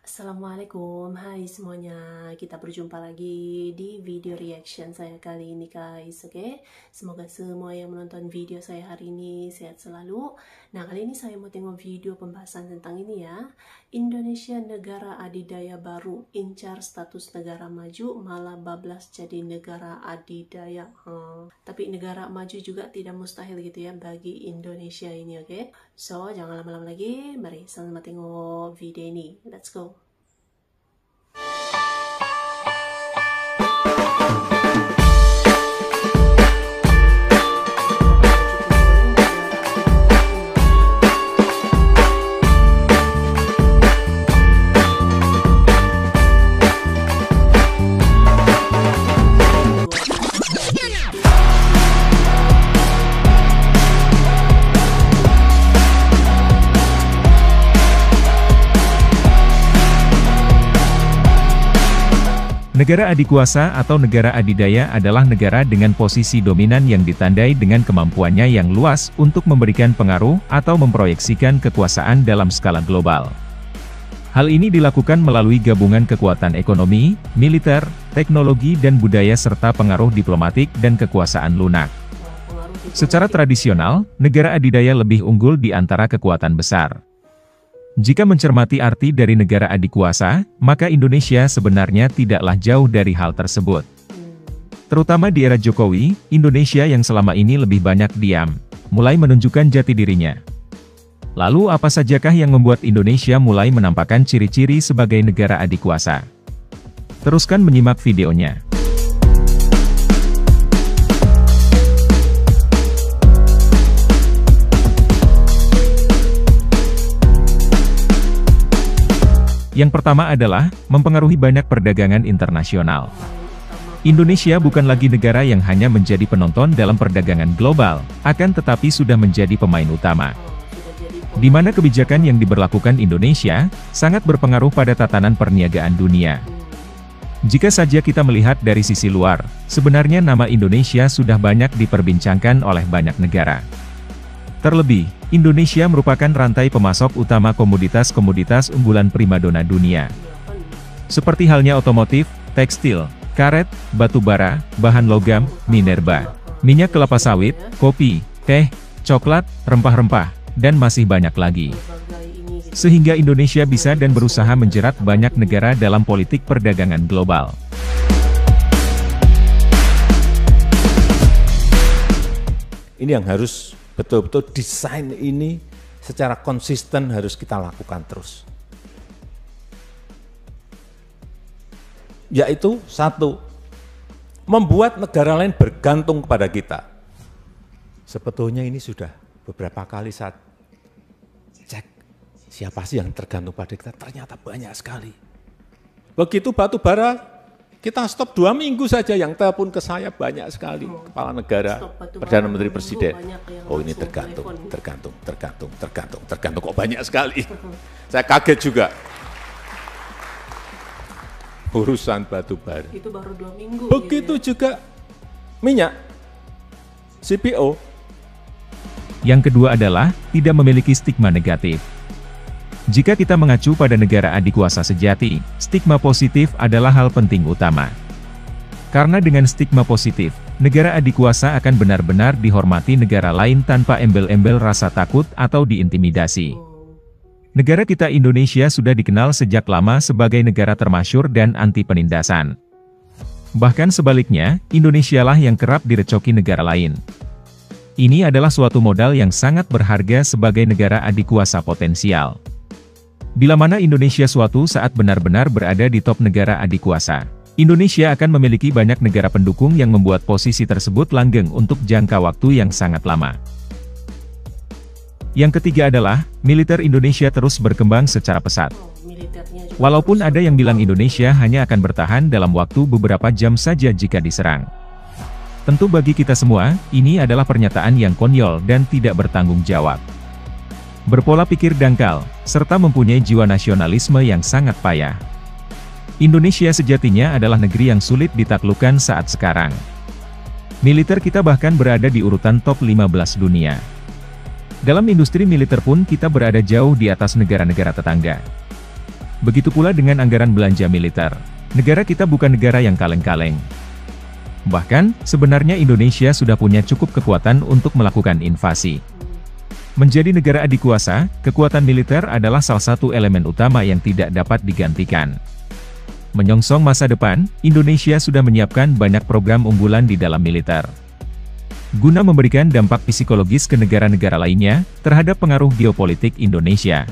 Assalamualaikum, hai semuanya. Kita berjumpa lagi di video reaction saya kali ini guys, oke? Semoga semua yang menonton video saya hari ini sehat selalu. Nah, kali ini saya mau tengok video pembahasan tentang ini ya. Indonesia negara adidaya baru, incar status negara maju, malah bablas jadi negara adidaya. Tapi negara maju juga tidak mustahil gitu ya bagi Indonesia ini, oke? So, jangan lama-lama lagi, mari sama-sama tengok video ini. Let's go. Negara adikuasa atau negara adidaya adalah negara dengan posisi dominan yang ditandai dengan kemampuannya yang luas untuk memberikan pengaruh atau memproyeksikan kekuasaan dalam skala global. Hal ini dilakukan melalui gabungan kekuatan ekonomi, militer, teknologi dan budaya serta pengaruh diplomatik dan kekuasaan lunak. Secara tradisional, negara adidaya lebih unggul di antara kekuatan besar. Jika mencermati arti dari negara adikuasa, maka Indonesia sebenarnya tidaklah jauh dari hal tersebut. Terutama di era Jokowi, Indonesia yang selama ini lebih banyak diam, mulai menunjukkan jati dirinya. Lalu apa sajakah yang membuat Indonesia mulai menampakkan ciri-ciri sebagai negara adikuasa? Teruskan menyimak videonya. Yang pertama adalah, mempengaruhi banyak perdagangan internasional. Indonesia bukan lagi negara yang hanya menjadi penonton dalam perdagangan global, akan tetapi sudah menjadi pemain utama. Di mana kebijakan yang diberlakukan Indonesia, sangat berpengaruh pada tatanan perniagaan dunia. Jika saja kita melihat dari sisi luar, sebenarnya nama Indonesia sudah banyak diperbincangkan oleh banyak negara. Terlebih, Indonesia merupakan rantai pemasok utama komoditas-komoditas unggulan primadona dunia. Seperti halnya otomotif, tekstil, karet, batu bara, bahan logam, minerba, minyak kelapa sawit, kopi, teh, coklat, rempah-rempah, dan masih banyak lagi. Sehingga Indonesia bisa dan berusaha menjerat banyak negara dalam politik perdagangan global. Ini yang harus betul-betul desain ini secara konsisten harus kita lakukan terus. Yaitu satu, membuat negara lain bergantung kepada kita. Sebetulnya ini sudah beberapa kali saya cek siapa sih yang tergantung pada kita, ternyata banyak sekali. Begitu batu bara, kita stop 2 minggu saja, yang telepon ke saya banyak sekali, kepala negara, Perdana Menteri, Presiden. Oh ini tergantung, kok banyak sekali. Saya kaget juga. Urusan batu bara. Itu baru 2 minggu. Begitu juga minyak, CPO. Yang kedua adalah, tidak memiliki stigma negatif. Jika kita mengacu pada negara adikuasa sejati, stigma positif adalah hal penting utama. Karena dengan stigma positif, negara adikuasa akan benar-benar dihormati negara lain tanpa embel-embel rasa takut atau diintimidasi. Negara kita Indonesia sudah dikenal sejak lama sebagai negara termasyhur dan anti penindasan. Bahkan sebaliknya, Indonesialah yang kerap direcoki negara lain. Ini adalah suatu modal yang sangat berharga sebagai negara adikuasa potensial. Bila mana Indonesia suatu saat benar-benar berada di top negara adikuasa, Indonesia akan memiliki banyak negara pendukung yang membuat posisi tersebut langgeng untuk jangka waktu yang sangat lama. Yang ketiga adalah, militer Indonesia terus berkembang secara pesat. Walaupun ada yang bilang Indonesia hanya akan bertahan dalam waktu beberapa jam saja jika diserang. Tentu bagi kita semua, ini adalah pernyataan yang konyol dan tidak bertanggung jawab. Berpola pikir dangkal, serta mempunyai jiwa nasionalisme yang sangat payah. Indonesia sejatinya adalah negeri yang sulit ditaklukkan saat sekarang. Militer kita bahkan berada di urutan top 15 dunia. Dalam industri militer pun kita berada jauh di atas negara-negara tetangga. Begitu pula dengan anggaran belanja militer. Negara kita bukan negara yang kaleng-kaleng. Bahkan, sebenarnya Indonesia sudah punya cukup kekuatan untuk melakukan invasi. Menjadi negara adikuasa, kekuatan militer adalah salah satu elemen utama yang tidak dapat digantikan. Menyongsong masa depan, Indonesia sudah menyiapkan banyak program unggulan di dalam militer. Guna memberikan dampak psikologis ke negara-negara lainnya, terhadap pengaruh geopolitik Indonesia.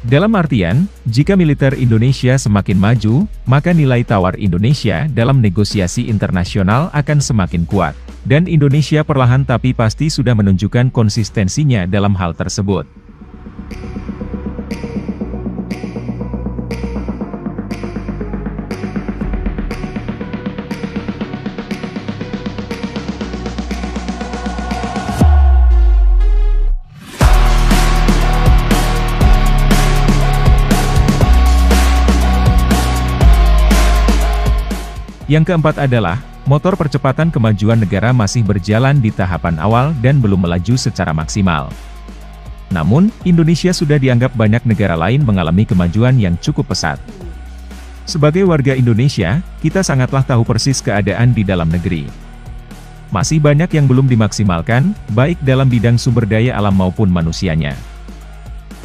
Dalam artian, jika militer Indonesia semakin maju, maka nilai tawar Indonesia dalam negosiasi internasional akan semakin kuat. Dan Indonesia perlahan tapi pasti sudah menunjukkan konsistensinya dalam hal tersebut. Yang keempat adalah, motor percepatan kemajuan negara masih berjalan di tahapan awal dan belum melaju secara maksimal. Namun, Indonesia sudah dianggap banyak negara lain mengalami kemajuan yang cukup pesat. Sebagai warga Indonesia, kita sangatlah tahu persis keadaan di dalam negeri. Masih banyak yang belum dimaksimalkan, baik dalam bidang sumber daya alam maupun manusianya.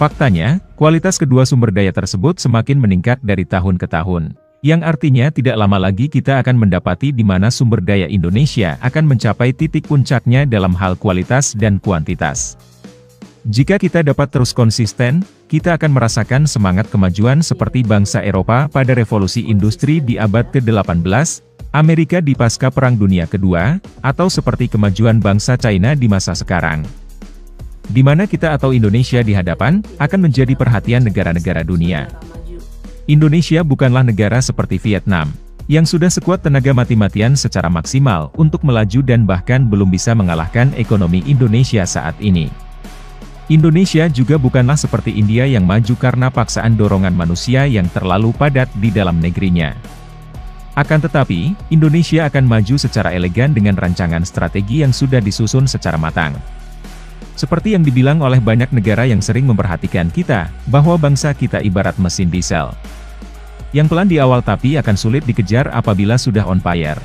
Faktanya, kualitas kedua sumber daya tersebut semakin meningkat dari tahun ke tahun. Yang artinya tidak lama lagi kita akan mendapati di mana sumber daya Indonesia akan mencapai titik puncaknya dalam hal kualitas dan kuantitas. Jika kita dapat terus konsisten, kita akan merasakan semangat kemajuan seperti bangsa Eropa pada revolusi industri di abad ke-18, Amerika di pasca Perang Dunia Kedua, atau seperti kemajuan bangsa China di masa sekarang. Di mana kita atau Indonesia di hadapan, akan menjadi perhatian negara-negara dunia. Indonesia bukanlah negara seperti Vietnam, yang sudah sekuat tenaga mati-matian secara maksimal untuk melaju dan bahkan belum bisa mengalahkan ekonomi Indonesia saat ini. Indonesia juga bukanlah seperti India yang maju karena paksaan dorongan manusia yang terlalu padat di dalam negerinya. Akan tetapi, Indonesia akan maju secara elegan dengan rancangan strategi yang sudah disusun secara matang. Seperti yang dibilang oleh banyak negara yang sering memperhatikan kita, bahwa bangsa kita ibarat mesin diesel. Yang pelan di awal tapi akan sulit dikejar apabila sudah on fire.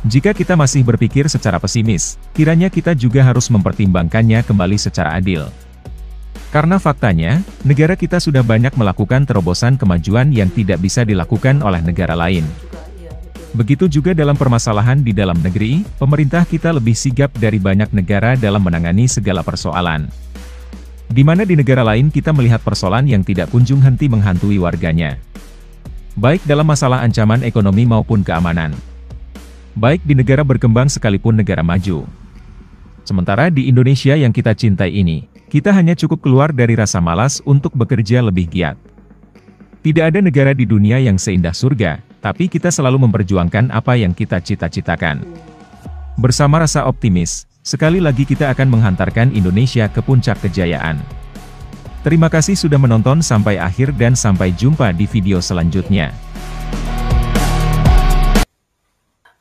Jika kita masih berpikir secara pesimis, kiranya kita juga harus mempertimbangkannya kembali secara adil. Karena faktanya, negara kita sudah banyak melakukan terobosan kemajuan yang tidak bisa dilakukan oleh negara lain. Begitu juga dalam permasalahan di dalam negeri, pemerintah kita lebih sigap dari banyak negara dalam menangani segala persoalan. Di mana di negara lain kita melihat persoalan yang tidak kunjung henti menghantui warganya. Baik dalam masalah ancaman ekonomi maupun keamanan. Baik di negara berkembang sekalipun negara maju. Sementara di Indonesia yang kita cintai ini, kita hanya cukup keluar dari rasa malas untuk bekerja lebih giat. Tidak ada negara di dunia yang seindah surga, tapi kita selalu memperjuangkan apa yang kita cita-citakan. Bersama rasa optimis, sekali lagi kita akan menghantarkan Indonesia ke puncak kejayaan. Terima kasih sudah menonton sampai akhir dan sampai jumpa di video selanjutnya.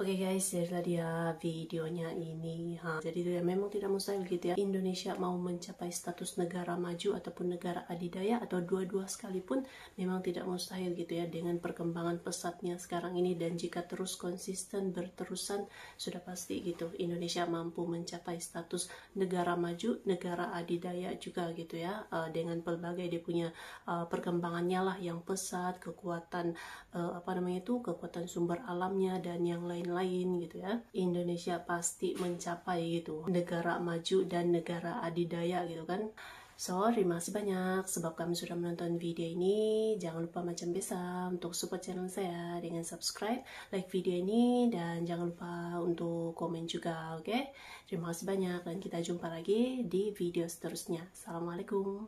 Oke guys, itulah dia videonya ini. Jadi itu ya, memang tidak mustahil gitu ya, Indonesia mau mencapai status negara maju ataupun negara adidaya atau dua-dua sekalipun, memang tidak mustahil gitu ya, dengan perkembangan pesatnya sekarang ini. Dan jika terus konsisten berterusan, sudah pasti gitu Indonesia mampu mencapai status negara maju, negara adidaya juga gitu ya, dengan berbagai dia punya perkembangannya lah yang pesat, kekuatan kekuatan sumber alamnya dan yang lain-lain gitu ya. Indonesia pasti mencapai gitu negara maju dan negara adidaya gitu kan. So, terima kasih banyak sebab kami sudah menonton video ini. Jangan lupa macam biasa untuk support channel saya dengan subscribe, like video ini, dan jangan lupa untuk komen juga, oke? Terima kasih banyak dan kita jumpa lagi di video seterusnya. Assalamualaikum.